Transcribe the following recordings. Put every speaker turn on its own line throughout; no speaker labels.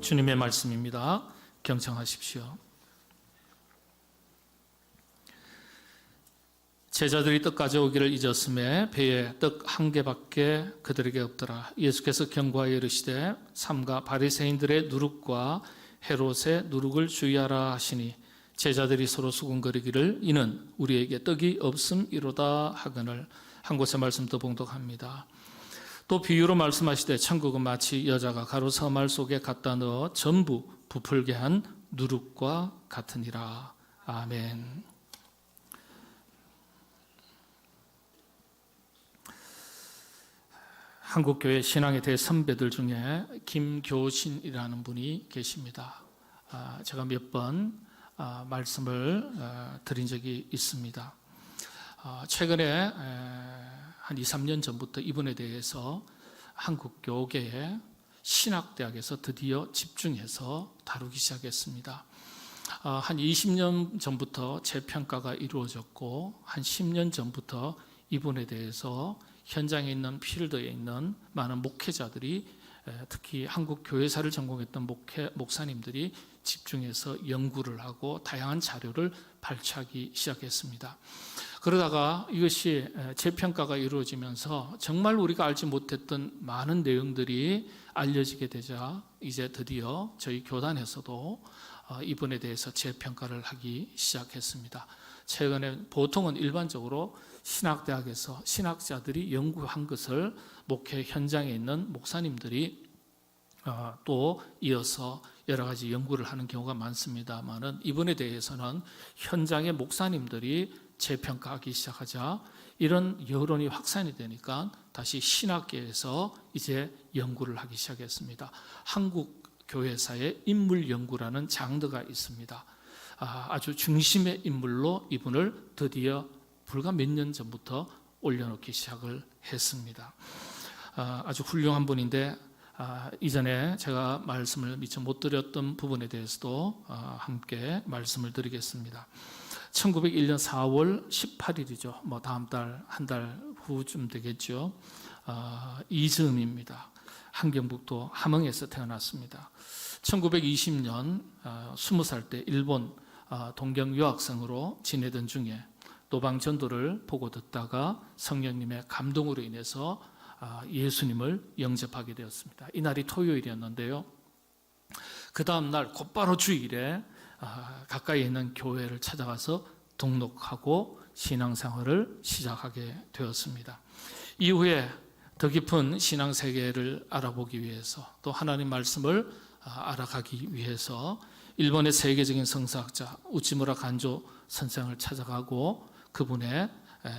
주님의 말씀입니다. 경청하십시오. 제자들이 떡 가져오기를 잊었음에 배에 떡 한 개밖에 그들에게 없더라. 예수께서 경고하여 이르시되 삼가 바리새인들의 누룩과 헤롯의 누룩을 주의하라 하시니 제자들이 서로 수군거리기를 이는 우리에게 떡이 없음이로다 하거늘. 한 곳의 말씀 더 봉독합니다. 또 비유로 말씀하시되 천국은 마치 여자가 가루 서말 속에 갖다 넣어 전부 부풀게 한 누룩과 같으니라. 아멘. 한국교회 신앙의 대선배들 중에 김교신이라는 분이 계십니다. 제가 몇 번 말씀을 드린 적이 있습니다. 최근에 한 2, 3년 전부터 이분에 대해서 한국교계의 신학대학에서 드디어 집중해서 다루기 시작했습니다. 한 20년 전부터 재평가가 이루어졌고 한 10년 전부터 이분에 대해서 현장에 있는 필드에 있는 많은 목회자들이, 특히 한국 교회사를 전공했던 목사님들이 집중해서 연구를 하고 다양한 자료를 발췌하기 시작했습니다. 그러다가 이것이 재평가가 이루어지면서 정말 우리가 알지 못했던 많은 내용들이 알려지게 되자 이제 드디어 저희 교단에서도 이분에 대해서 재평가를 하기 시작했습니다. 최근에 보통은 일반적으로 신학대학에서 신학자들이 연구한 것을 목회 현장에 있는 목사님들이 또 이어서 여러 가지 연구를 하는 경우가 많습니다만은 이분에 대해서는 현장의 목사님들이 재평가하기 시작하자 이런 여론이 확산이 되니까 다시 신학계에서 이제 연구를 하기 시작했습니다. 한국 교회사의 인물 연구라는 장르가 있습니다. 아주 중심의 인물로 이분을 드디어 불과 몇 년 전부터 올려놓기 시작을 했습니다. 아주 훌륭한 분인데 이전에 제가 말씀을 미처 못 드렸던 부분에 대해서도 함께 말씀을 드리겠습니다. 1901년 4월 18일이죠. 다음 달, 한 달 후쯤 되겠죠. 이즈음입니다. 함경북도 함흥에서 태어났습니다. 1920년 20살 때 일본 동경 유학생으로 지내던 중에 노방전도를 보고 듣다가 성령님의 감동으로 인해서 예수님을 영접하게 되었습니다. 이날이 토요일이었는데요. 그 다음 날 곧바로 주일에 가까이 있는 교회를 찾아가서 등록하고 신앙생활을 시작하게 되었습니다. 이후에 더 깊은 신앙세계를 알아보기 위해서 또 하나님 말씀을 알아가기 위해서 일본의 세계적인 성서학자 우치무라 간조 선생을 찾아가고 그분의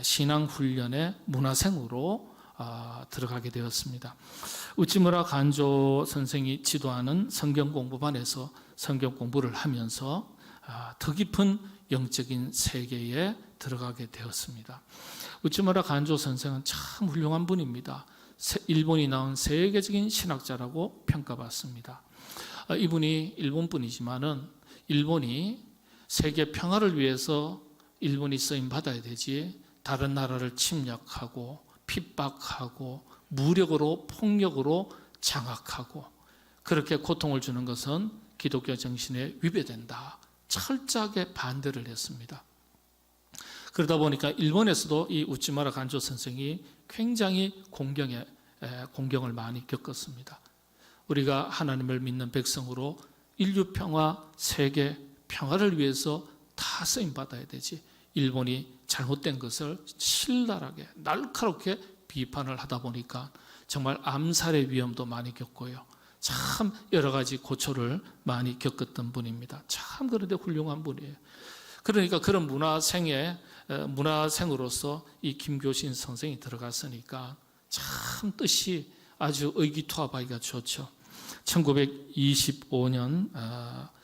신앙훈련의 문화생으로 들어가게 되었습니다. 우치무라 간조 선생이 지도하는 성경공부반에서 성경 공부를 하면서 더 깊은 영적인 세계에 들어가게 되었습니다. 우치무라 간조 선생은 참 훌륭한 분입니다. 일본이 나온 세계적인 신학자라고 평가받습니다. 이분이 일본 분이지만은 일본이 세계 평화를 위해서 일본이 쓰임 받아야 되지 다른 나라를 침략하고 핍박하고 무력으로 폭력으로 장악하고 그렇게 고통을 주는 것은 기독교 정신에 위배된다. 철저하게 반대를 했습니다. 그러다 보니까 일본에서도 이 우치무라 간조 선생이 굉장히 공경을 많이 겪었습니다. 우리가 하나님을 믿는 백성으로 인류 평화, 세계 평화를 위해서 다 쓰임 받아야 되지 일본이 잘못된 것을 신랄하게 날카롭게 비판을 하다 보니까 정말 암살의 위험도 많이 겪고요. 참 여러 가지 고초를 많이 겪었던 분입니다. 참 그런데 훌륭한 분이에요. 그러니까 그런 문화생으로서 이 김교신 선생이 들어갔으니까 참 뜻이 아주 의기투합하기가 좋죠. 1925년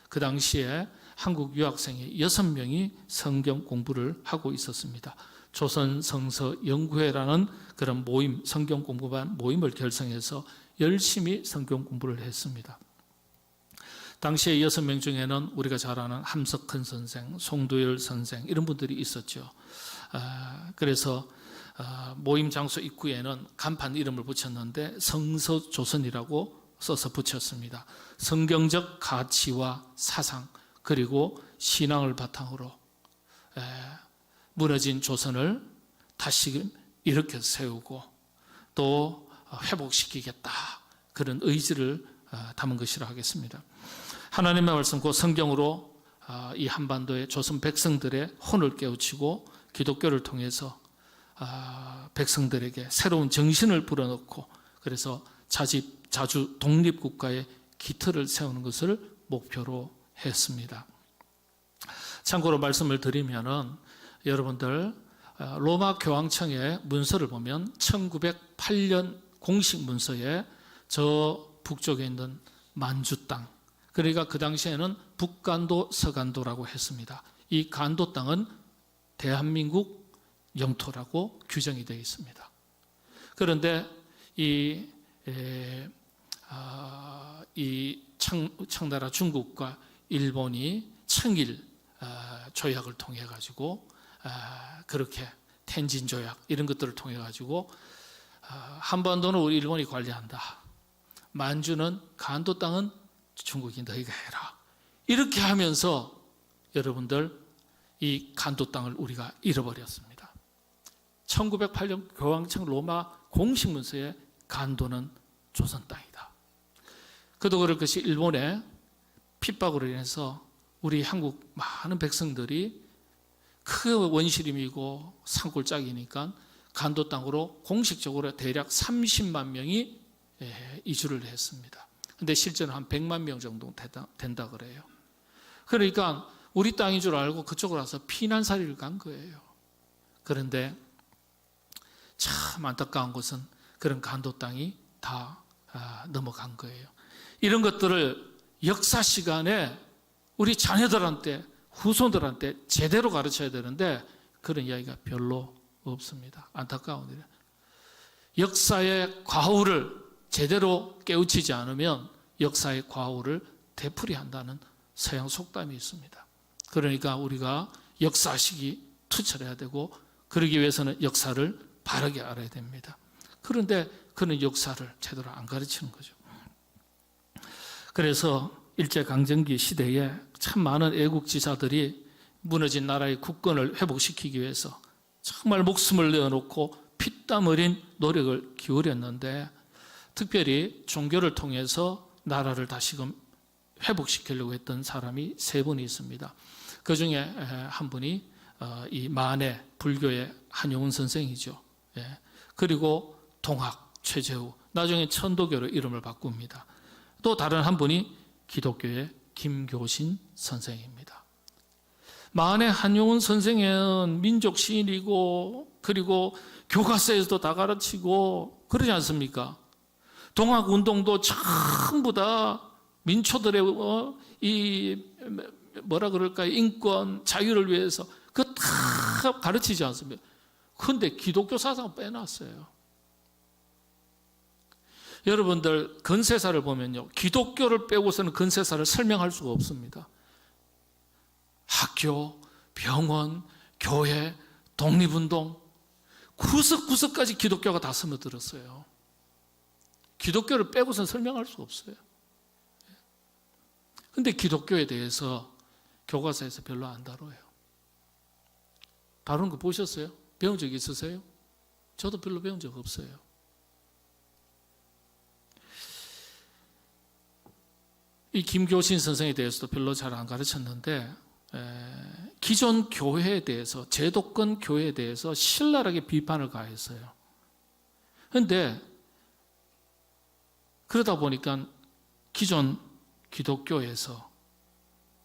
그 당시에 한국 유학생이 6명이 성경 공부를 하고 있었습니다. 조선성서연구회라는 그런 모임, 성경 공부반 모임을 결성해서 열심히 성경 공부를 했습니다. 당시에 6명 중에는 우리가 잘 아는 함석헌 선생, 송도열 선생 이런 분들이 있었죠. 그래서 모임 장소 입구에는 간판 이름을 붙였는데 성서조선이라고 써서 붙였습니다. 성경적 가치와 사상 그리고 신앙을 바탕으로 무너진 조선을 다시 일으켜 세우고 또 회복시키겠다, 그런 의지를 담은 것이라 하겠습니다. 하나님의 말씀, 그 성경으로 이 한반도의 조선 백성들의 혼을 깨우치고 기독교를 통해서 백성들에게 새로운 정신을 불어넣고, 그래서 자주 독립국가의 기틀을 세우는 것을 목표로 했습니다. 참고로 말씀을 드리면은 여러분들 로마 교황청의 문서를 보면 1908년 공식 문서에 저 북쪽에 있는 만주 땅, 그러니까 그 당시에는 북간도 서간도라고 했습니다. 이 간도 땅은 대한민국 영토라고 규정이 되어 있습니다. 그런데 이 청나라 중국과 일본이 청일 조약을 통해 가지고 그렇게 텐진 조약 이런 것들을 통해 가지고 한반도는 우리 일본이 관리한다, 만주는 간도 땅은 중국이 너희가 해라, 이렇게 하면서 여러분들 이 간도 땅을 우리가 잃어버렸습니다. 1908년 교황청 로마 공식 문서에 간도는 조선 땅이다. 그도 그럴 것이 일본의 핍박으로 인해서 우리 한국 많은 백성들이 그 원시림이고 산골짜기니까 간도 땅으로 공식적으로 대략 30만 명이 이주를 했습니다. 근데 실제는 한 100만 명 정도 된다 그래요. 그러니까 우리 땅인 줄 알고 그쪽으로 와서 피난살이를 간 거예요. 그런데 참 안타까운 것은 그런 간도 땅이 다 넘어간 거예요. 이런 것들을 역사 시간에 우리 자녀들한테, 후손들한테 제대로 가르쳐야 되는데 그런 이야기가 별로 없습니다. 안타까운 일이에요. 역사의 과오를 제대로 깨우치지 않으면 역사의 과오를 되풀이한다는 서양 속담이 있습니다. 그러니까 우리가 역사식이 투철해야 되고, 그러기 위해서는 역사를 바르게 알아야 됩니다. 그런데 그는 역사를 제대로 안 가르치는 거죠. 그래서 일제강점기 시대에 참 많은 애국지사들이 무너진 나라의 국권을 회복시키기 위해서 정말 목숨을 내어놓고 피땀 어린 노력을 기울였는데, 특별히 종교를 통해서 나라를 다시금 회복시키려고 했던 사람이 세 분이 있습니다. 그 중에 한 분이 이 만해 불교의 한용운 선생이죠. 그리고 동학 최재우, 나중에 천도교로 이름을 바꿉니다. 또 다른 한 분이 기독교의 김교신 선생입니다. 만해 한용운 선생은 민족 시인이고, 그리고 교과서에서도 다 가르치고 그러지 않습니까? 동학 운동도 전부 다 민초들의 이 뭐라 그럴까요? 인권, 자유를 위해서 그거 다 가르치지 않습니까? 그런데 기독교 사상을 빼놨어요. 여러분들 건세사를 보면요, 기독교를 빼고서는 건세사를 설명할 수가 없습니다. 학교, 병원, 교회, 독립운동, 구석구석까지 기독교가 다 스며들었어요. 기독교를 빼고서는 설명할 수가 없어요. 그런데 기독교에 대해서 교과서에서 별로 안 다뤄요. 다루는 거 보셨어요? 배운 적 있으세요? 저도 별로 배운 적 없어요. 이 김교신 선생에 대해서도 별로 잘 안 가르쳤는데, 기존 교회에 대해서, 제도권 교회에 대해서 신랄하게 비판을 가했어요. 그런데 그러다 보니까 기존 기독교에서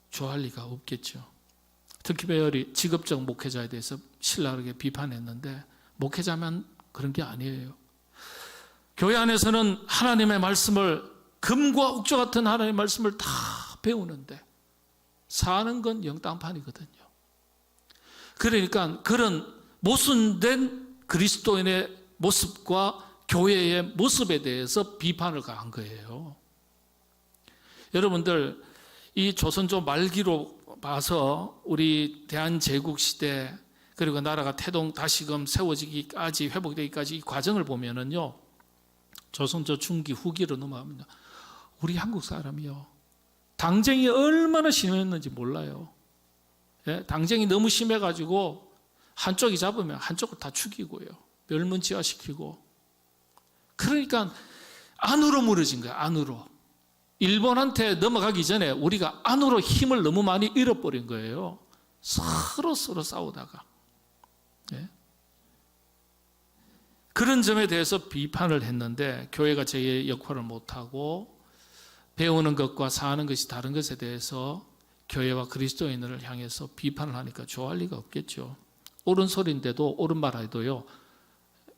좋아할 리가 없겠죠. 특히 직업적 목회자에 대해서 신랄하게 비판했는데, 목회자만 그런 게 아니에요. 교회 안에서는 하나님의 말씀을, 금과 옥조 같은 하나님의 말씀을 다 배우는데 사는 건 영땅판이거든요. 그러니까 그런 모순된 그리스도인의 모습과 교회의 모습에 대해서 비판을 가한 거예요. 여러분들, 이 조선조 말기로 봐서 우리 대한제국 시대, 그리고 나라가 다시금 세워지기까지, 회복되기까지 이 과정을 보면은요, 조선조 중기 후기로 넘어갑니다. 우리 한국 사람이요, 당쟁이 얼마나 심했는지 몰라요. 예? 당쟁이 너무 심해가지고 한쪽이 잡으면 한쪽을 다 죽이고요, 멸문지화시키고. 그러니까 안으로 무너진 거예요. 안으로. 일본한테 넘어가기 전에 우리가 안으로 힘을 너무 많이 잃어버린 거예요. 서로 싸우다가. 예? 그런 점에 대해서 비판을 했는데 교회가 제 역할을 못하고 배우는 것과 사는 것이 다른 것에 대해서 교회와 그리스도인을 향해서 비판을 하니까 좋아할 리가 없겠죠. 옳은 소리인데도, 옳은 말 해도요,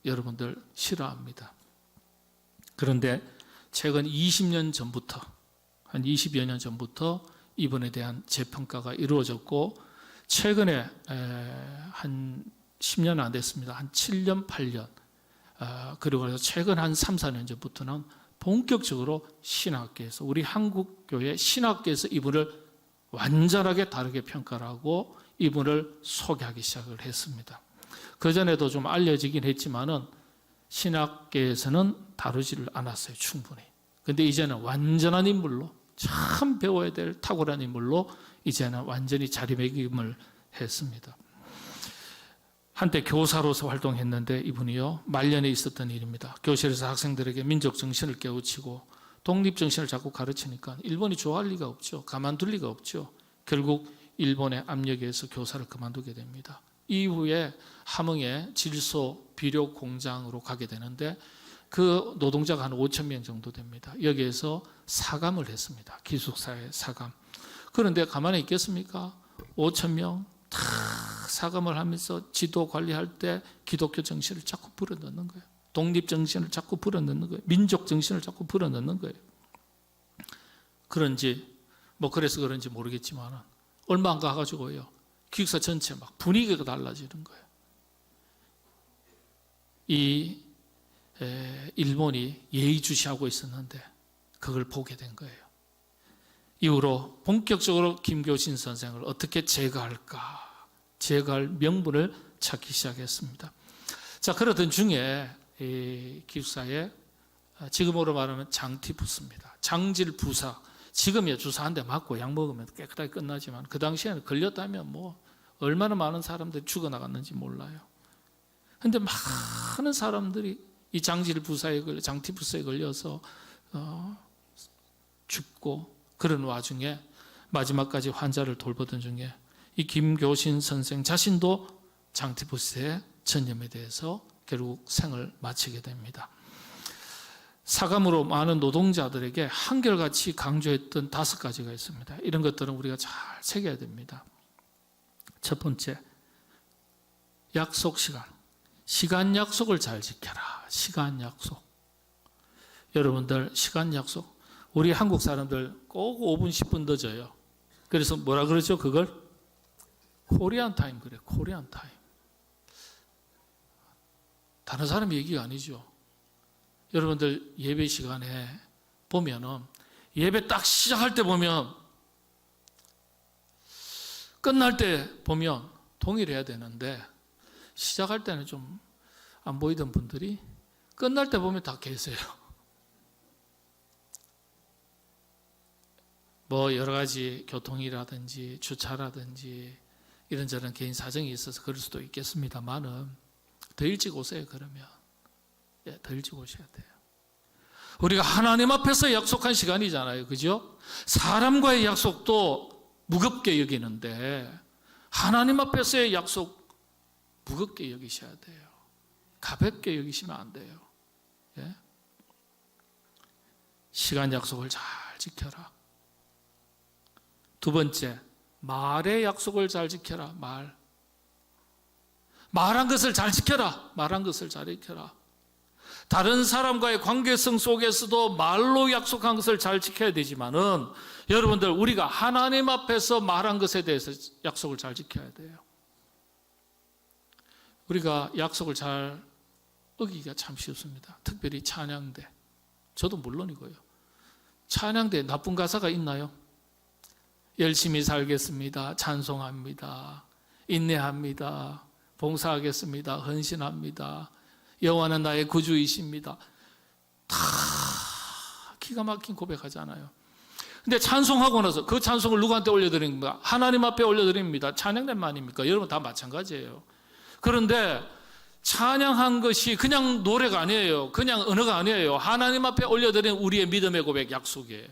여러분들 싫어합니다. 그런데 최근 20년 전부터, 한 20여 년 전부터 이번에 대한 재평가가 이루어졌고, 최근에 한 10년 안 됐습니다. 한 7년, 8년, 그리고 그래서 최근 한 3, 4년 전부터는 본격적으로 신학계에서, 우리 한국교회 신학계에서 이분을 완전하게 다르게 평가를 하고 이분을 소개하기 시작을 했습니다. 그전에도 좀 알려지긴 했지만은 신학계에서는 다루지를 않았어요, 충분히. 근데 이제는 완전한 인물로, 참 배워야 될 탁월한 인물로 이제는 완전히 자리매김을 했습니다. 한때 교사로서 활동했는데 이분이요, 말년에 있었던 일입니다. 교실에서 학생들에게 민족 정신을 깨우치고 독립 정신을 자꾸 가르치니까 일본이 좋아할 리가 없죠. 가만둘 리가 없죠. 결국 일본의 압력에 의해서 교사를 그만두게 됩니다. 이후에 함흥의 질소 비료 공장으로 가게 되는데 그 노동자가 한 5천 명 정도 됩니다. 여기에서 사감을 했습니다. 기숙사에 사감. 그런데 가만히 있겠습니까? 5천 명 다 사감을 하면서 지도 관리할 때 기독교 정신을 자꾸 불어넣는 거예요. 독립 정신을 자꾸 불어넣는 거예요. 민족 정신을 자꾸 불어넣는 거예요. 그런지 그래서 그런지 모르겠지만 얼마 안 가가지고요, 기숙사 전체 막 분위기가 달라지는 거예요. 이 일본이 예의주시하고 있었는데 그걸 보게 된 거예요. 이후로 본격적으로 김교신 선생을 어떻게 제거할까, 제거할 명분을 찾기 시작했습니다. 자, 그러던 중에 이 기숙사에 지금으로 말하면 장티푸스입니다. 장질 부사. 지금이야 주사 한 대 맞고 약 먹으면 깨끗하게 끝나지만 그 당시에는 걸렸다면 얼마나 많은 사람들이 죽어나갔는지 몰라요. 그런데 많은 사람들이 이 장질 부사에 걸려, 장티푸스에 걸려서 죽고, 그런 와중에 마지막까지 환자를 돌보던 중에 이 김교신 선생 자신도 장티푸스의 전염에 대해서 결국 생을 마치게 됩니다. 사감으로 많은 노동자들에게 한결같이 강조했던 5가지가 있습니다. 이런 것들은 우리가 잘 새겨야 됩니다. 첫 번째, 약속 시간. 시간 약속을 잘 지켜라. 시간 약속. 여러분들 시간 약속. 우리 한국 사람들 꼭 5분 10분 늦어요. 그래서 뭐라 그러죠? 그걸 코리안 타임 그래. 코리안 타임. 다른 사람 얘기가 아니죠. 여러분들 예배 시간에 보면은 예배 딱 시작할 때 보면, 끝날 때 보면 동일해야 되는데 시작할 때는 좀 안 보이던 분들이 끝날 때 보면 다 계세요. 여러 가지 교통이라든지 주차라든지 이런저런 개인 사정이 있어서 그럴 수도 있겠습니다만은 더 일찍 오세요. 그러면 더 일찍 오셔야 돼요. 우리가 하나님 앞에서 약속한 시간이잖아요. 그죠? 사람과의 약속도 무겁게 여기는데 하나님 앞에서의 약속 무겁게 여기셔야 돼요. 가볍게 여기시면 안 돼요. 예? 시간 약속을 잘 지켜라. 두 번째, 말의 약속을 잘 지켜라. 말한 것을 잘 지켜라. 말한 것을 잘 지켜라. 다른 사람과의 관계성 속에서도 말로 약속한 것을 잘 지켜야 되지만은 여러분들 우리가 하나님 앞에서 말한 것에 대해서 약속을 잘 지켜야 돼요. 우리가 약속을 잘 어기기가 참 쉽습니다. 특별히 찬양대. 저도 물론이고요. 찬양대에 나쁜 가사가 있나요? 열심히 살겠습니다. 찬송합니다. 인내합니다. 봉사하겠습니다. 헌신합니다. 여호와는 나의 구주이십니다. 다 기가 막힌 고백하잖아요. 근데 찬송하고 나서 그 찬송을 누구한테 올려드립니까? 하나님 앞에 올려드립니다. 찬양된 아닙니까? 여러분 다 마찬가지예요. 그런데 찬양한 것이 그냥 노래가 아니에요. 그냥 언어가 아니에요. 하나님 앞에 올려드린 우리의 믿음의 고백, 약속이에요.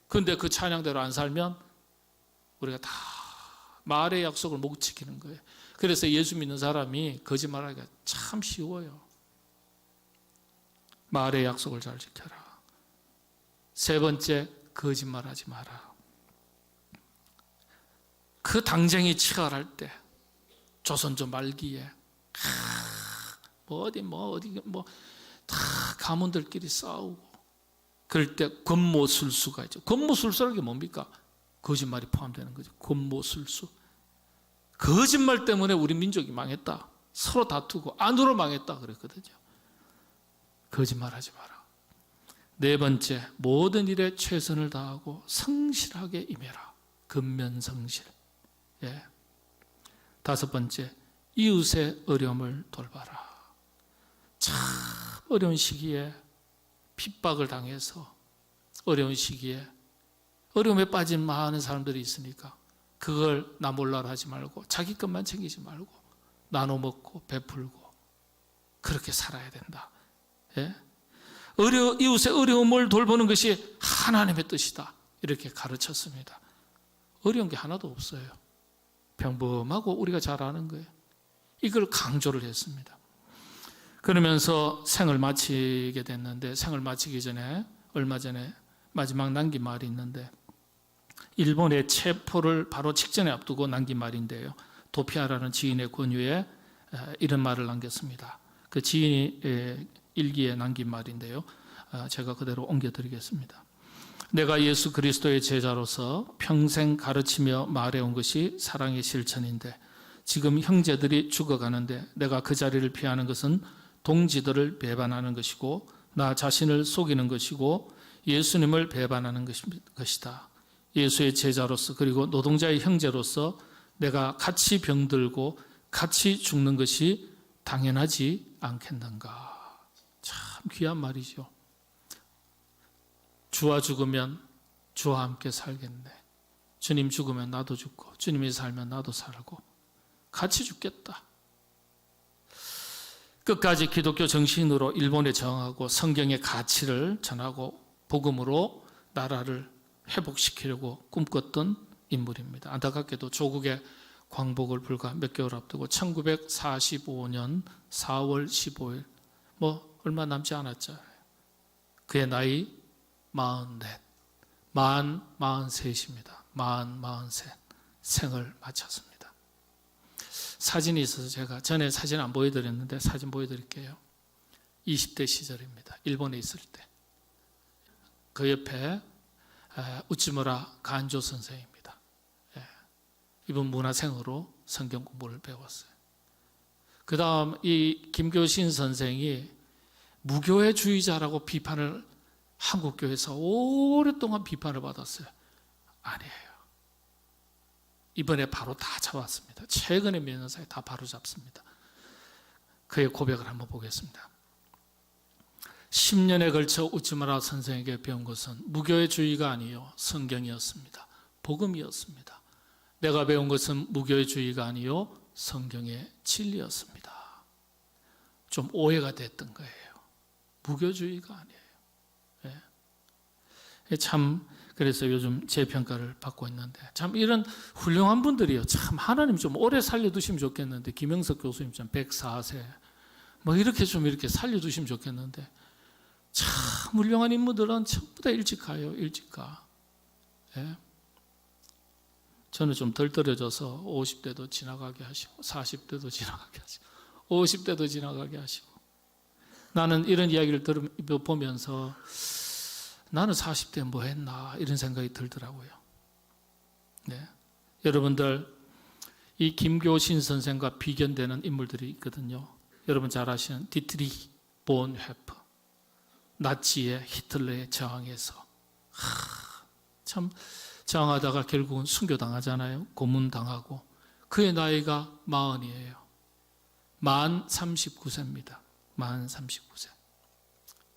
그런데 그 찬양대로 안 살면 우리가 다 말의 약속을 못 지키는 거예요. 그래서 예수 믿는 사람이 거짓말하기가 참 쉬워요. 말의 약속을 잘 지켜라. 세 번째, 거짓말하지 마라. 그 당쟁이 치열할 때, 조선조 말기에 다 가문들끼리 싸우고 그럴 때 권모술수가 있죠. 권모술수라는 게 뭡니까? 거짓말이 포함되는 거죠. 권모술수. 거짓말 때문에 우리 민족이 망했다. 서로 다투고 안으로 망했다 그랬거든요. 거짓말하지 마라. 네 번째, 모든 일에 최선을 다하고 성실하게 임해라. 근면성실. 예. 다섯 번째, 이웃의 어려움을 돌봐라. 참 어려운 시기에 핍박을 당해서 어려운 시기에 어려움에 빠진 많은 사람들이 있으니까 그걸 나 몰라라 하지 말고 자기 것만 챙기지 말고 나눠 먹고 베풀고 그렇게 살아야 된다. 예? 이웃의 어려움을 돌보는 것이 하나님의 뜻이다. 이렇게 가르쳤습니다. 어려운 게 하나도 없어요. 평범하고 우리가 잘 아는 거예요. 이걸 강조를 했습니다. 그러면서 생을 마치게 됐는데 생을 마치기 전에 얼마 전에 마지막 남긴 말이 있는데 일본의 체포를 바로 직전에 앞두고 남긴 말인데요. 도피하라는 지인의 권유에 이런 말을 남겼습니다. 그 지인이 일기에 남긴 말인데요. 제가 그대로 옮겨드리겠습니다. 내가 예수 그리스도의 제자로서 평생 가르치며 말해온 것이 사랑의 실천인데 지금 형제들이 죽어가는데 내가 그 자리를 피하는 것은 동지들을 배반하는 것이고 나 자신을 속이는 것이고 예수님을 배반하는 것이다. 예수의 제자로서 그리고 노동자의 형제로서 내가 같이 병들고 같이 죽는 것이 당연하지 않겠는가. 참 귀한 말이죠. 주와 죽으면 주와 함께 살겠네. 주님 죽으면 나도 죽고 주님이 살면 나도 살고 같이 죽겠다. 끝까지 기독교 정신으로 일본에 저항하고 성경의 가치를 전하고 복음으로 나라를 회복시키려고 꿈꿨던 인물입니다. 안타깝게도 조국의 광복을 불과 몇 개월 앞두고 1945년 4월 15일 얼마 남지 않았잖아요. 그의 나이 44, 43입니다. 43 생을 마쳤습니다. 사진이 있어서 제가 전에 사진 안 보여드렸는데 사진 보여드릴게요. 20대 시절입니다. 일본에 있을 때. 그 옆에 우찌무라 간조 선생입니다. 이분 문화생으로 성경 공부를 배웠어요. 그 다음 이 김교신 선생이 무교회주의자라고 비판을 한국교회에서 오랫동안 비판을 받았어요. 아니에요. 이번에 바로 다 잡았습니다. 최근에 몇 년 사이에 다 바로 잡습니다. 그의 고백을 한번 보겠습니다. 10년에 걸쳐 우찌무라 선생에게 배운 것은 무교회주의가 아니요 성경이었습니다. 복음이었습니다. 내가 배운 것은 무교회주의가 아니요 성경의 진리였습니다. 좀 오해가 됐던 거예요. 무교주의가 아니에요. 참 그래서 요즘 재평가를 받고 있는데 참 이런 훌륭한 분들이요. 참 하나님 좀 오래 살려두시면 좋겠는데 김영석 교수님 좀 104세 이렇게 좀 이렇게 살려두시면 좋겠는데 참 훌륭한 인물들은 전부 다 일찍 가요. 일찍 가. 예? 저는 좀 덜 떨어져서 50대도 지나가게 하시고 40대도 지나가게 하시고 50대도 지나가게 하시고 나는 이런 이야기를 보면서 나는 40대 뭐 했나 이런 생각이 들더라고요. 네. 여러분들 이 김교신 선생과 비견되는 인물들이 있거든요. 여러분 잘 아시는 디트리히 본헤프 나치의 히틀러에 저항해서 참 저항하다가 결국은 순교당하잖아요. 고문당하고 그의 나이가 40이에요. 만 39세입니다. 만 39세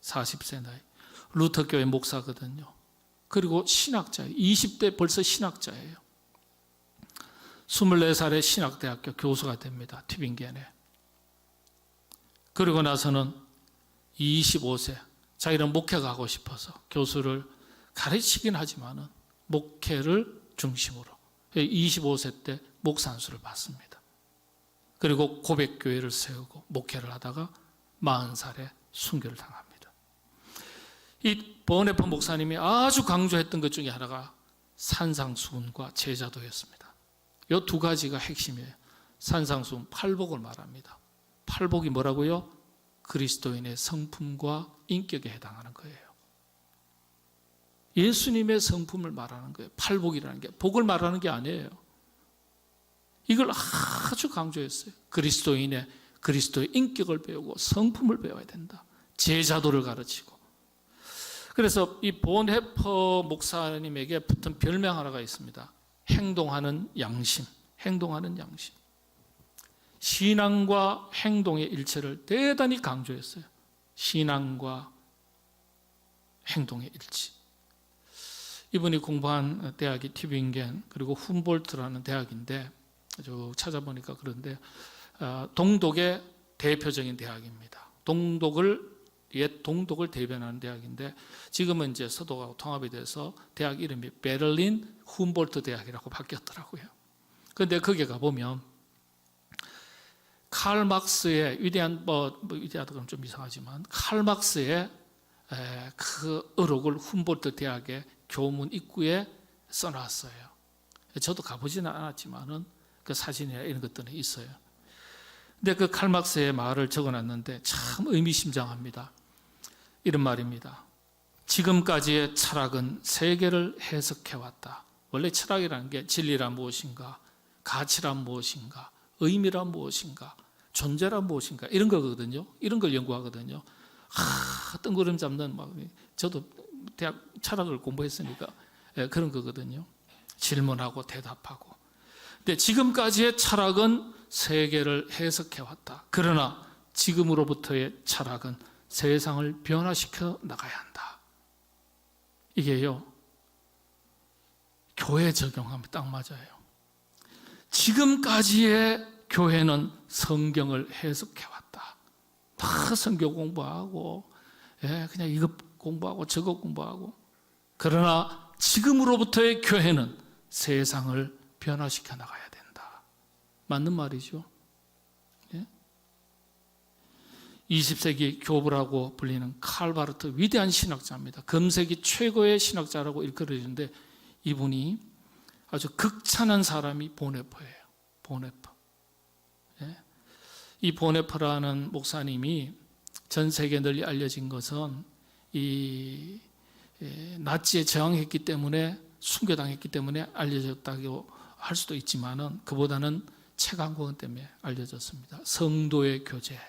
40세 나이 루터교회 목사거든요. 그리고 신학자예요. 20대 벌써 신학자예요. 24살에 신학대학교 교수가 됩니다. 튜빙겐에. 그리고 나서는 25세 자기는 목회가 하고 싶어서 교수를 가르치긴 하지만은 목회를 중심으로 25세 때 목산수를 받습니다. 그리고 고백교회를 세우고 목회를 하다가 40살에 순교를 당합니다. 이 버네퍼 목사님이 아주 강조했던 것 중에 하나가 산상수훈과 제자도였습니다. 이 두 가지가 핵심이에요. 산상수훈, 팔복을 말합니다. 팔복이 뭐라고요? 그리스도인의 성품과 인격에 해당하는 거예요. 예수님의 성품을 말하는 거예요. 팔복이라는 게 복을 말하는 게 아니에요. 이걸 아주 강조했어요. 그리스도의 인격을 배우고 성품을 배워야 된다. 제자도를 가르치고. 그래서 이 본헤퍼 목사님에게 붙은 별명 하나가 있습니다. 행동하는 양심. 행동하는 양심. 신앙과 행동의 일체를 대단히 강조했어요. 신앙과 행동의 일치. 이분이 공부한 대학이 튜빙겐 그리고 훔볼트라는 대학인데 쭉 찾아보니까 그런데 동독의 대표적인 대학입니다. 옛 동독을 대변하는 대학인데 지금은 이제 서도가 통합이 돼서 대학 이름이 베를린 훔볼트 대학이라고 바뀌었더라고요. 그런데 거기에 가보면 칼 막스의 위대한 위대하다 그러면 좀 이상하지만 칼 막스의 그 어록을 훔볼트 대학의 교문 입구에 써놨어요. 저도 가보지는 않았지만은 그 사진이나 이런 것들은 있어요. 근데 그 칼 막스의 말을 적어놨는데 참 의미심장합니다. 이런 말입니다. 지금까지의 철학은 세계를 해석해왔다. 원래 철학이라는 게 진리란 무엇인가, 가치란 무엇인가, 의미란 무엇인가, 존재란 무엇인가 이런 거거든요. 이런 걸 연구하거든요. 뜬구름 잡는 저도 대학 철학을 공부했으니까 그런 거거든요. 질문하고 대답하고. 근데 지금까지의 철학은 세계를 해석해왔다. 그러나 지금으로부터의 철학은 세상을 변화시켜 나가야 한다. 이게요, 교회 적용하면 딱 맞아요. 지금까지의 교회는 성경을 해석해왔다. 다 성경 공부하고, 그냥 이거 공부하고 저거 공부하고. 그러나 지금으로부터의 교회는 세상을 변화시켜 나가야 된다. 맞는 말이죠. 20세기 교부라고 불리는 칼바르트 위대한 신학자입니다. 금세기 최고의 신학자라고 일컬어지는데 이분이 아주 극찬한 사람이 보네퍼예요. 보네퍼. 이 보네퍼라는 목사님이 전 세계에 널리 알려진 것은 이 나치에 저항했기 때문에 순교당했기 때문에 알려졌다고 할 수도 있지만은 그보다는 책 한 권 때문에 알려졌습니다. 성도의 교제.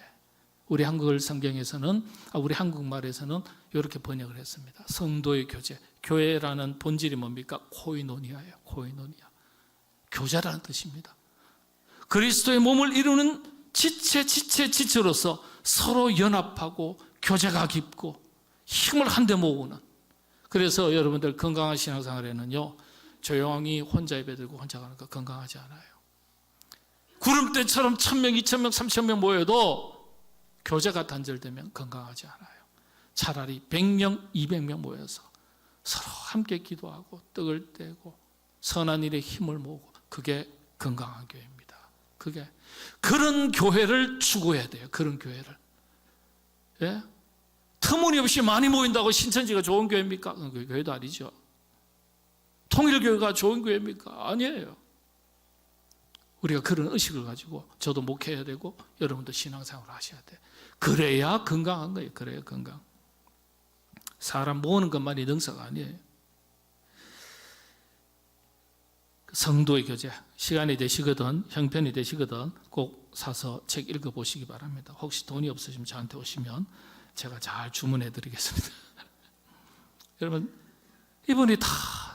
우리 한글 성경에서는 우리 한국말에서는 이렇게 번역을 했습니다. 성도의 교제. 교회라는 본질이 뭡니까? 코이노니아예요. 코이노니아. 교제라는 뜻입니다. 그리스도의 몸을 이루는 지체로서 서로 연합하고 교제가 깊고 힘을 한데 모으는. 그래서 여러분들 건강한 신앙생활에는요, 조용히 혼자 예배드리고 혼자 가는 거 건강하지 않아요. 구름대처럼 1000명, 2000명, 3000명 모여도 교제가 단절되면 건강하지 않아요. 차라리 100명, 200명 모여서 서로 함께 기도하고 떡을 떼고 선한 일에 힘을 모으고 그게 건강한 교회입니다. 그런 교회를 추구해야 돼요. 그런 교회를. 예? 터무니없이 많이 모인다고 신천지가 좋은 교회입니까? 그 교회도 아니죠. 통일교회가 좋은 교회입니까? 아니에요. 우리가 그런 의식을 가지고 저도 목회해야 되고 여러분도 신앙생활을 하셔야 돼. 그래야 건강한 거예요. 그래야 건강. 사람 모으는 것만이 능사가 아니에요. 성도의 교제, 시간이 되시거든 형편이 되시거든 꼭 사서 책 읽어보시기 바랍니다. 혹시 돈이 없으시면 저한테 오시면 제가 잘 주문해 드리겠습니다. 여러분, 이분이 다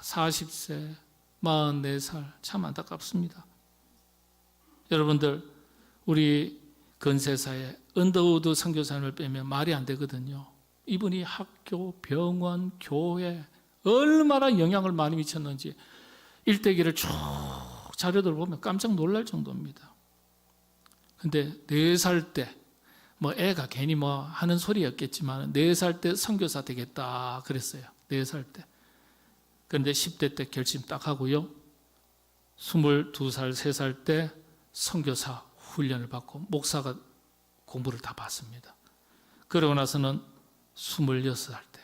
40세, 44살 참 안타깝습니다. 여러분들, 우리 근세사에 언더우드 선교사님을 빼면 말이 안 되거든요. 이분이 학교, 병원, 교회 얼마나 영향을 많이 미쳤는지 일대기를 쭉 자료들 보면 깜짝 놀랄 정도입니다. 근데 4살 때, 애가 괜히 하는 소리였겠지만 4살 때 선교사 되겠다 그랬어요. 4살 때. 그런데 10대 때 결심 딱 하고요. 22살, 3살 때 선교사 훈련을 받고 목사가 공부를 다 받습니다. 그러고 나서는 26살 때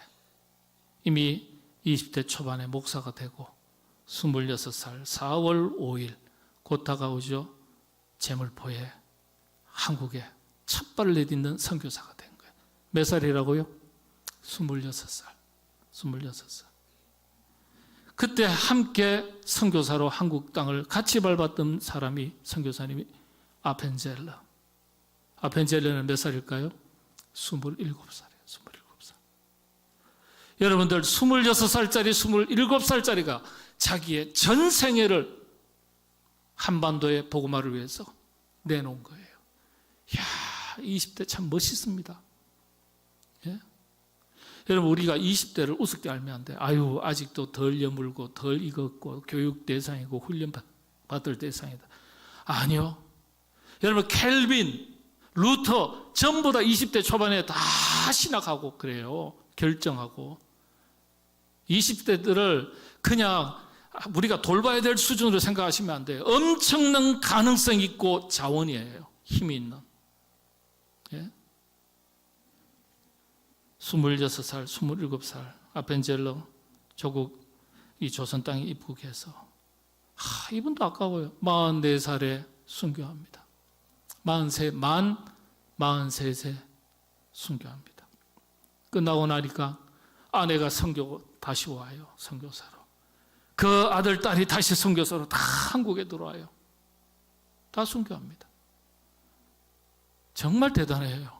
이미 20대 초반에 목사가 되고 26살 4월 5일 곧 다가오죠. 제물포에 한국에 첫 발을 내딛는 선교사가 된 거예요. 몇 살이라고요? 26살. 26살. 그때 함께 선교사로 한국 땅을 같이 밟았던 사람이 선교사님이 아펜젤러. 아펜젤러는 몇 살일까요? 27살이에요. 27살. 여러분들 26살짜리 27살짜리가 자기의 전 생애를 한반도의 복음화를 위해서 내놓은 거예요. 이야, 20대 참 멋있습니다. 예? 여러분, 우리가 20대를 우습게 알면 안 돼. 아유, 아직도 덜 여물고 덜 익었고 교육 대상이고 훈련 받을 대상이다. 아니요. 여러분, 켈빈, 루터 전부 다 20대 초반에 다 신학하고 그래요. 결정하고. 20대들을 그냥 우리가 돌봐야 될 수준으로 생각하시면 안 돼요. 엄청난 가능성 있고 자원이에요. 힘이 있는. 예? 26살, 27살 아펜젤러 조국 이 조선 땅에 입국해서 이분도 아까워요. 44살에 순교합니다. 43세 순교합니다. 끝나고 나니까 아내가 선교 다시 와요. 선교사로. 그 아들, 딸이 다시 선교사로 다 한국에 들어와요. 다 순교합니다. 정말 대단해요.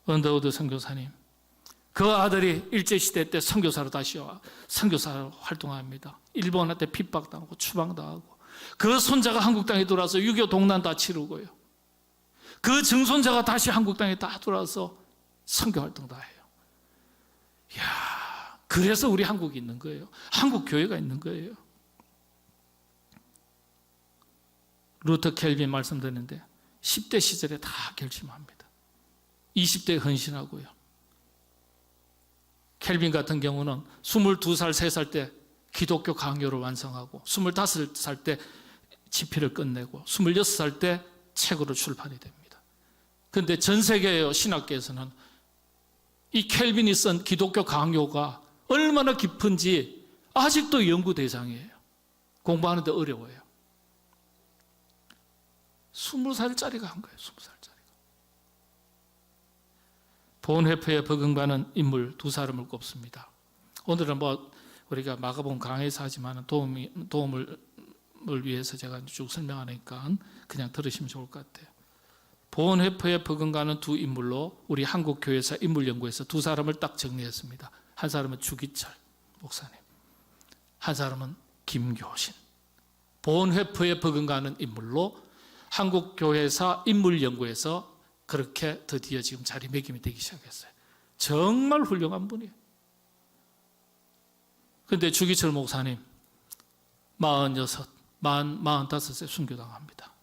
언더우드 선교사님. 그 아들이 일제시대 때 선교사로 다시 와 선교사로 활동합니다. 일본한테 핍박당하고 추방당하고 그 손자가 한국 땅에 들어와서 6.25 동란 다 치르고요. 그 증손자가 다시 한국 땅에 다 들어와서 선교 활동 다 해요. 이야, 그래서 우리 한국이 있는 거예요. 한국 교회가 있는 거예요. 루터 켈빈 말씀드렸는데 10대 시절에 다 결심합니다. 20대에 헌신하고요. 켈빈 같은 경우는 22살, 3살 때 기독교 강요를 완성하고 25살 때 집필을 끝내고 26살 때 책으로 출판이 됩니다. 그런데 전 세계의 신학계에서는 이 켈빈이 쓴 기독교 강요가 얼마나 깊은지 아직도 연구 대상이에요. 공부하는데 어려워요. 20살짜리가 한 거예요. 20살짜리가. 본회표에 버금가는 인물 2사람을 꼽습니다. 오늘은 우리가 마가복음 강해서 하지만 도움을 위해서 제가 쭉 설명하니까 그냥 들으시면 좋을 것 같아요. 본회표에 버금가는 2 인물로 우리 한국교회사 인물연구에서 2사람을 딱 정리했습니다. 한 사람은 주기철 목사님, 한 사람은 김교신. 본회표에 버금가는 인물로 한국교회사 인물연구에서 그렇게 드디어 지금 자리매김이 되기 시작했어요. 정말 훌륭한 분이에요. 그런데 주기철 목사님 45세 순교당합니다.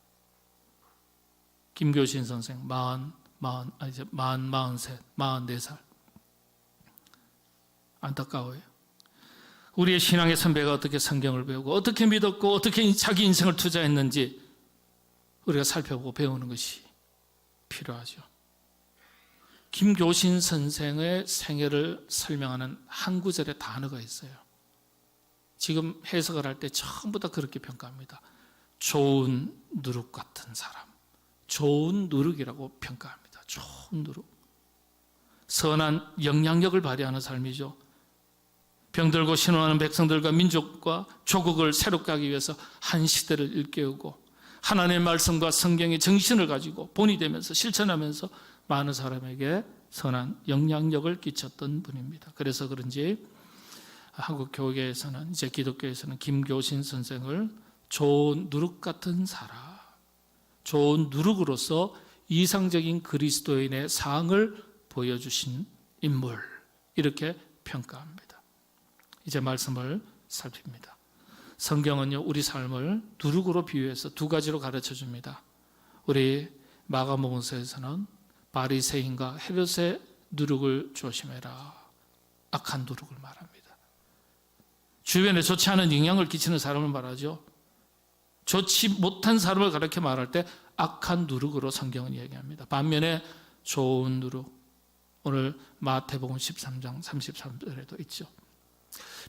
김교신 선생 44살. 안타까워요. 우리의 신앙의 선배가 어떻게 성경을 배우고 어떻게 믿었고 어떻게 자기 인생을 투자했는지 우리가 살펴보고 배우는 것이 필요하죠. 김교신 선생의 생애를 설명하는 한 구절의 단어가 있어요. 지금 해석을 할 때 전부 다 그렇게 평가합니다. 좋은 누룩 같은 사람. 좋은 누룩이라고 평가합니다. 좋은 누룩. 선한 영향력을 발휘하는 삶이죠. 병들고 신원하는 백성들과 민족과 조국을 새롭게 하기 위해서 한 시대를 일깨우고 하나님의 말씀과 성경의 정신을 가지고 본이 되면서 실천하면서 많은 사람에게 선한 영향력을 끼쳤던 분입니다. 그래서 그런지 한국 교계에서는 이제 기독교에서는 김교신 선생을 좋은 누룩 같은 사람, 좋은 누룩으로서 이상적인 그리스도인의 상을 보여주신 인물, 이렇게 평가합니다. 이제 말씀을 살핍니다. 성경은요, 우리 삶을 누룩으로 비유해서 두 가지로 가르쳐 줍니다. 우리 마가복음서에서는 바리새인과 헤롯의 누룩을 조심해라, 악한 누룩을 말합니다. 주변에 좋지 않은 영향을 끼치는 사람을 말하죠. 좋지 못한 사람을 가르쳐 말할 때 악한 누룩으로 성경은 얘기합니다. 반면에 좋은 누룩, 오늘 마태복음 13장 33절에도 있죠.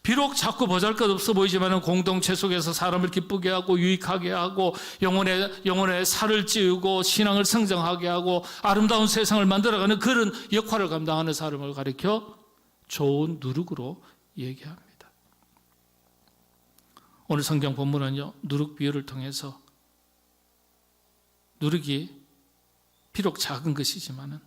비록 자꾸 보잘것없어 보이지만 공동체 속에서 사람을 기쁘게 하고 유익하게 하고 영혼의 살을 찌우고 신앙을 성장하게 하고 아름다운 세상을 만들어가는 그런 역할을 감당하는 사람을 가리켜 좋은 누룩으로 얘기합니다. 오늘 성경 본문은요, 누룩 비유를 통해서 누룩이 비록 작은 것이지만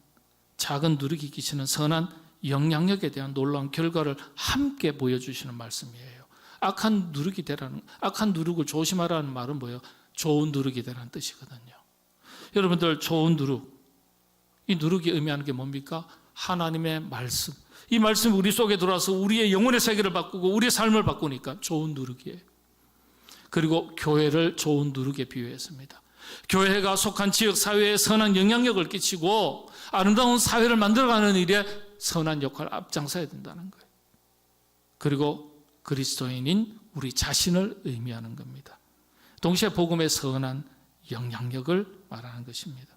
작은 누룩이 끼치는 선한 영향력에 대한 놀라운 결과를 함께 보여주시는 말씀이에요. 악한 누룩을 조심하라는 말은 뭐예요? 좋은 누룩이 되라는 뜻이거든요. 여러분들, 좋은 누룩, 이 누룩이 의미하는 게 뭡니까? 하나님의 말씀. 이 말씀이 우리 속에 들어와서 우리의 영혼의 세계를 바꾸고 우리의 삶을 바꾸니까 좋은 누룩이에요. 그리고 교회를 좋은 누룩에 비유했습니다. 교회가 속한 지역 사회에 선한 영향력을 끼치고 아름다운 사회를 만들어가는 일에 선한 역할을 앞장서야 된다는 거예요. 그리고 그리스도인인 우리 자신을 의미하는 겁니다. 동시에 복음의 선한 영향력을 말하는 것입니다.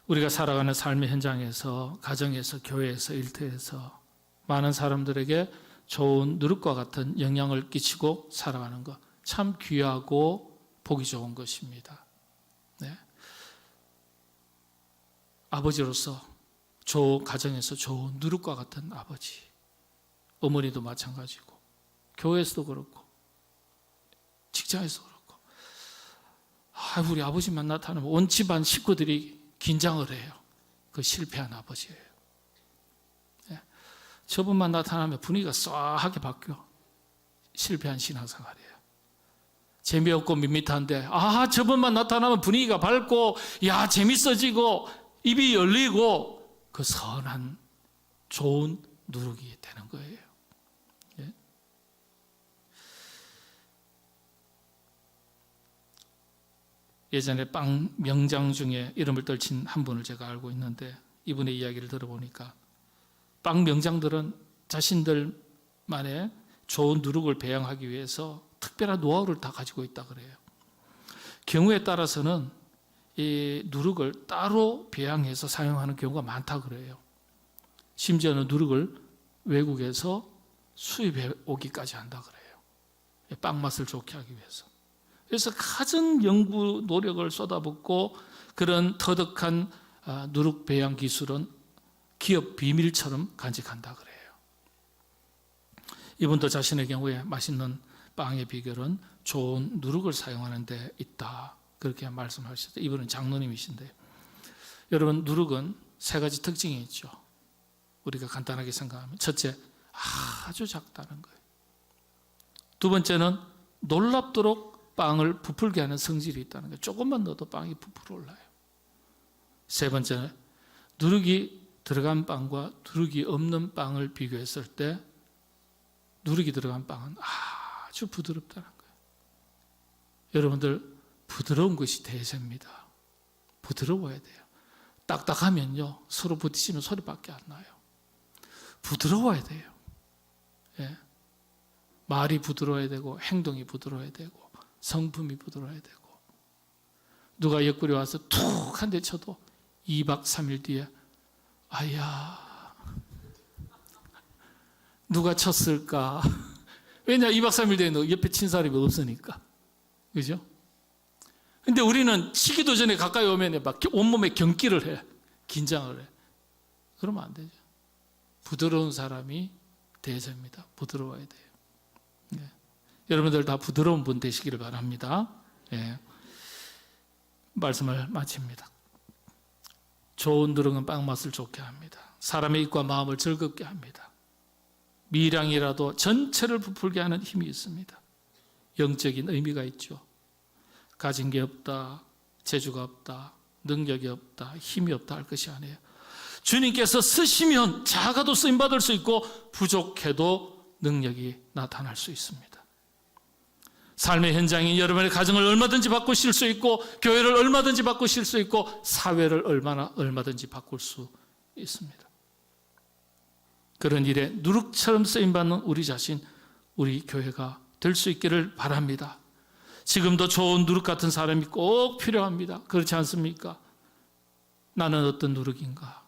우리가 살아가는 삶의 현장에서, 가정에서, 교회에서, 일터에서 많은 사람들에게 좋은 누룩과 같은 영향을 끼치고 살아가는 것, 참 귀하고 보기 좋은 것입니다. 네. 아버지로서 가정에서 좋은 누룩과 같은 아버지, 어머니도 마찬가지고, 교회에서도 그렇고, 직장에서 그렇고, 우리 아버지만 나타나면 온 집안 식구들이 긴장을 해요. 그 실패한 아버지예요. 네. 저분만 나타나면 분위기가 쏴하게 바뀌어. 실패한 신앙생활이에요. 재미없고 밋밋한데, 저분만 나타나면 분위기가 밝고, 재밌어지고, 입이 열리고, 그 선한 좋은 누룩이 되는 거예요. 예? 예전에 빵 명장 중에 이름을 떨친 한 분을 제가 알고 있는데, 이분의 이야기를 들어보니까 빵 명장들은 자신들만의 좋은 누룩을 배양하기 위해서 특별한 노하우를 다 가지고 있다 그래요. 경우에 따라서는 이 누룩을 따로 배양해서 사용하는 경우가 많다 그래요. 심지어는 누룩을 외국에서 수입해 오기까지 한다 그래요. 빵 맛을 좋게 하기 위해서. 그래서 갖은 연구 노력을 쏟아붓고 그런 터득한 누룩 배양 기술은 기업 비밀처럼 간직한다 그래요. 이분도 자신의 경우에 맛있는 빵의 비결은 좋은 누룩을 사용하는 데 있다, 그렇게 말씀하셨어요. 이분은 장로님이신데, 여러분, 누룩은 세 가지 특징이 있죠. 우리가 간단하게 생각하면, 첫째, 아주 작다는 거예요. 두 번째는 놀랍도록 빵을 부풀게 하는 성질이 있다는 거예요. 조금만 넣어도 빵이 부풀어 올라요. 세 번째는 누룩이 들어간 빵과 누룩이 없는 빵을 비교했을 때 누룩이 들어간 빵은 아주 부드럽다는 거예요. 여러분들, 부드러운 것이 대세입니다. 부드러워야 돼요. 딱딱하면요, 서로 부딪히면 소리밖에 안 나요. 부드러워야 돼요. 예. 말이 부드러워야 되고, 행동이 부드러워야 되고, 성품이 부드러워야 되고, 누가 옆구리 와서 툭 한 대 쳐도 2박 3일 뒤에 누가 쳤을까? 왜냐, 2박 3일 뒤에 너 옆에 친 사람이 없으니까. 그죠? 근데 우리는 치기도 전에 가까이 오면 막 온몸에 경기를 해. 긴장을 해. 그러면 안 되죠. 부드러운 사람이 대세입니다. 부드러워야 돼요. 네. 여러분들 다 부드러운 분 되시기를 바랍니다. 네. 말씀을 마칩니다. 좋은 누룩은 빵 맛을 좋게 합니다. 사람의 입과 마음을 즐겁게 합니다. 미량이라도 전체를 부풀게 하는 힘이 있습니다. 영적인 의미가 있죠. 가진 게 없다, 재주가 없다, 능력이 없다, 힘이 없다 할 것이 아니에요. 주님께서 쓰시면 작아도 쓰임받을 수 있고 부족해도 능력이 나타날 수 있습니다. 삶의 현장인 여러분의 가정을 얼마든지 바꾸실 수 있고 교회를 얼마든지 바꾸실 수 있고 사회를 얼마든지 바꿀 수 있습니다. 그런 일에 누룩처럼 쓰임받는 우리 자신, 우리 교회가 될 수 있기를 바랍니다. 지금도 좋은 누룩 같은 사람이 꼭 필요합니다. 그렇지 않습니까? 나는 어떤 누룩인가?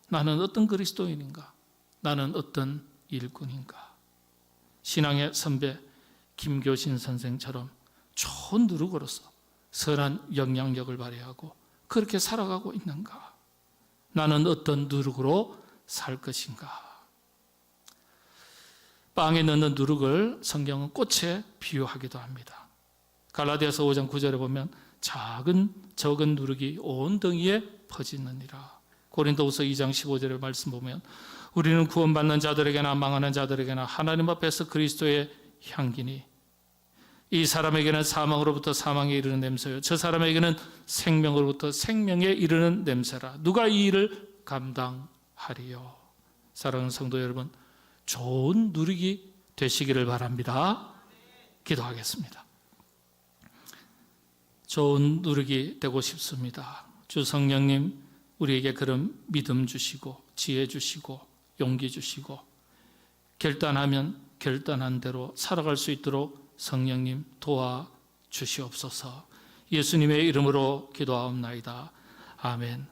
나는 어떤 그리스도인인가? 나는 어떤 일꾼인가? 신앙의 선배 김교신 선생처럼 좋은 누룩으로서 선한 영향력을 발휘하고 그렇게 살아가고 있는가? 나는 어떤 누룩으로 살 것인가? 빵에 넣는 누룩을 성경은 꽃에 비유하기도 합니다. 갈라디아서 5장 9절에 보면 적은 누룩이 온 덩이에 퍼지느니라. 고린도후서 2장 15절의 말씀 보면 우리는 구원받는 자들에게나 망하는 자들에게나 하나님 앞에서 그리스도의 향기니 이 사람에게는 사망으로부터 사망에 이르는 냄새요 저 사람에게는 생명으로부터 생명에 이르는 냄새라. 누가 이 일을 감당하리요? 사랑하는 성도 여러분, 좋은 누룩이 되시기를 바랍니다. 기도하겠습니다. 좋은 누룩이 되고 싶습니다. 주 성령님, 우리에게 그런 믿음 주시고 지혜 주시고 용기 주시고 결단하면 결단한 대로 살아갈 수 있도록 성령님 도와주시옵소서. 예수님의 이름으로 기도하옵나이다. 아멘.